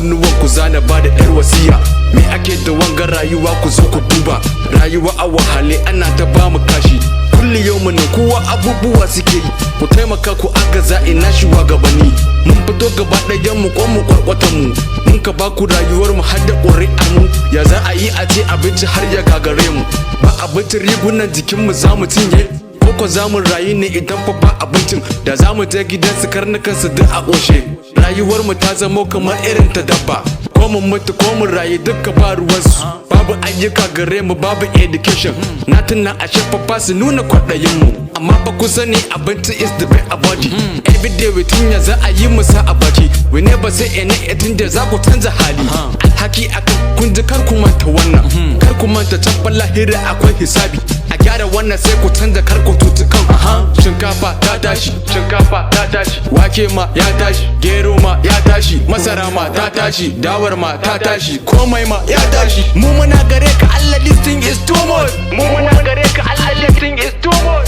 kunnuwan ku zana ba da yar wasiya. Me ake da wanga rayuwa ku zo ku duba, rayuwa a wahale ana ta ba mu kashi. Kulli yau ne kowa abubuwa suke yi, ku taimaka ku agaza ina shugabanni. Mun fito gaba ɗayan mu ko mu kwarkwatan mu, mun ka ba ku rayuwar mu har da ƙuri'ar mu. Ya za a yi a ce abinci har ya gagare mu, ba abinci rigunan jikin mu za mu cinye, ko za mu rayu ne idan fa ba abincin da za mu je gidan su karnukan su duk a ƙoshe. Rayuwar mu ta zamo kamar irin ta dabba, ko mun mutu ko mun rayu duka ba ruwansu. Babu ayyuka gare mu, babu education. Na tuna a shafafa su nuna kwaɗayin mu, amma ba ku sani abinci is the best body. Everyday we tun ya za a yi musa a baki, we never say anything da za ku canza hali. Alhaki akan kun ji kar ku manta wannan, kar ku manta can fa lahira akwai hisabi. A gyara wannan sai ku canza kar ku tutu kan. Shinkafa ta tashi, shinkafa ta tashi, wake ma ya tashi, gero ma ya tashi, masara ma ta tashi, dawar ma ta tashi, komai ma ya tashi. Mu muna gare ka Allah, this thing is too much. Mu muna gare ka Allah, this thing is too much.